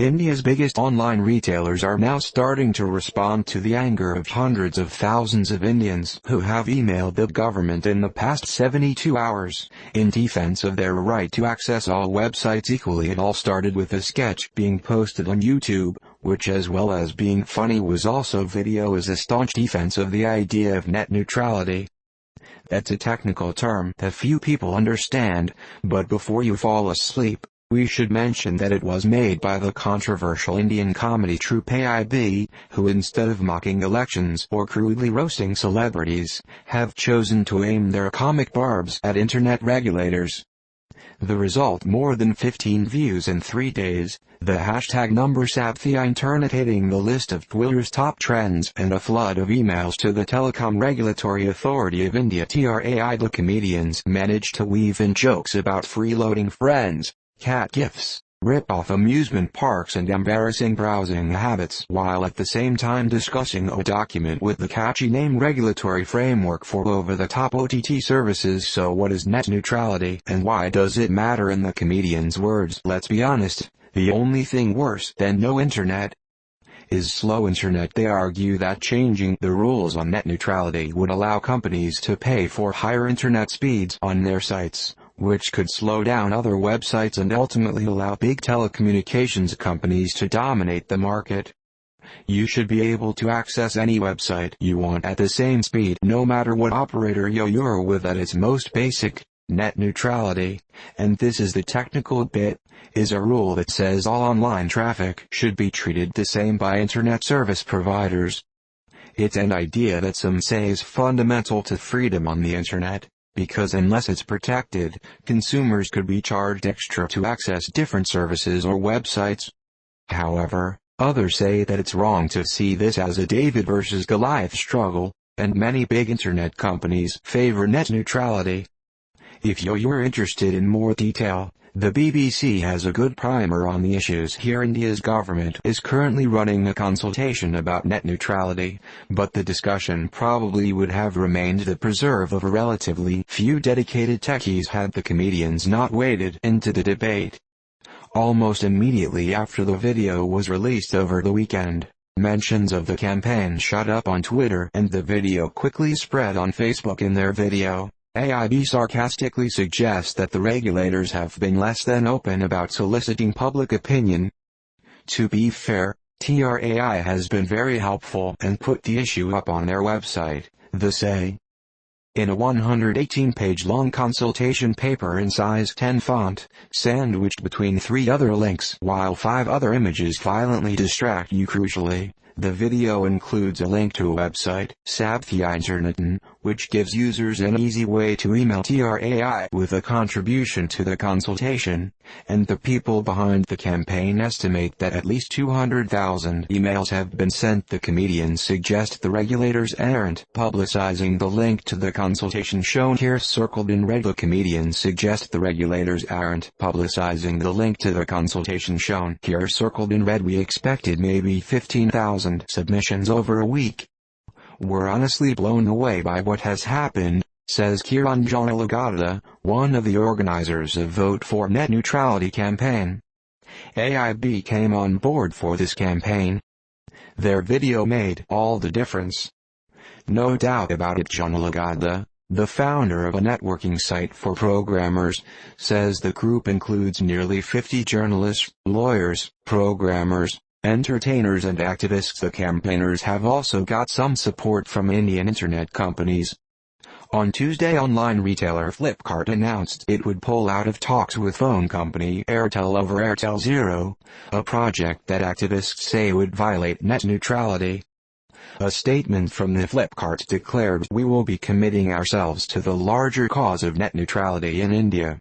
India's biggest online retailers are now starting to respond to the anger of hundreds of thousands of Indians who have emailed the government in the past 72 hours, in defense of their right to access all websites equally. It all started with a sketch being posted on YouTube, which, as well as being funny, was also video, as a staunch defense of the idea of net neutrality. That's a technical term that few people understand, but before you fall asleep, we should mention that it was made by the controversial Indian comedy troupe AIB, who instead of mocking elections or crudely roasting celebrities, have chosen to aim their comic barbs at internet regulators. The result: more than 15 views in 3 days, the hashtag number sapped the internet, hitting the list of Twitter's top trends, and a flood of emails to the Telecom Regulatory Authority of India (TRAI). The comedians managed to weave in jokes about freeloading friends, cat gifs, rip-off amusement parks, and embarrassing browsing habits, while at the same time discussing a document with the catchy name Regulatory Framework for Over-the-Top OTT Services. So what is net neutrality, and why does it matter? In the comedian's words, let's be honest, the only thing worse than no internet is slow internet. They argue that changing the rules on net neutrality would allow companies to pay for higher internet speeds on their sites, which could slow down other websites and ultimately allow big telecommunications companies to dominate the market. You should be able to access any website you want at the same speed, no matter what operator you're with. At its most basic, net neutrality, and this is the technical bit, is a rule that says all online traffic should be treated the same by internet service providers. It's an idea that some say is fundamental to freedom on the internet, because unless it's protected, consumers could be charged extra to access different services or websites. However, others say that it's wrong to see this as a David versus Goliath struggle, and many big internet companies favor net neutrality. If you're interested in more detail, the BBC has a good primer on the issues here. India's government is currently running a consultation about net neutrality, but the discussion probably would have remained the preserve of a relatively few dedicated techies had the comedians not waded into the debate. Almost immediately after the video was released over the weekend, mentions of the campaign shot up on Twitter, and the video quickly spread on Facebook. In their video, AIB sarcastically suggests that the regulators have been less than open about soliciting public opinion. To be fair, TRAI has been very helpful and put the issue up on their website, they say. In a 118-page long consultation paper in size 10 font, sandwiched between 3 other links while 5 other images violently distract you. Crucially, the video includes a link to a website, Sabthi Internetan, which gives users an easy way to email TRAI with a contribution to the consultation, and the people behind the campaign estimate that at least 200,000 emails have been sent. The comedians suggest the regulators aren't publicizing the link to the consultation shown here circled in red. The comedians suggest the regulators aren't publicizing the link to the consultation shown here circled in red. We expected maybe 15,000 submissions over a week. We're honestly blown away by what has happened, says Kiran Janalagada, one of the organizers of Vote for Net Neutrality campaign. AIB came on board for this campaign. Their video made all the difference. No doubt about it. Janalagada, the founder of a networking site for programmers, says the group includes nearly 50 journalists, lawyers, programmers, entertainers and activists. The campaigners have also got some support from Indian internet companies. On Tuesday, online retailer Flipkart announced it would pull out of talks with phone company Airtel over Airtel Zero, a project that activists say would violate net neutrality. A statement from the Flipkart declared, "We will be committing ourselves to the larger cause of net neutrality in India.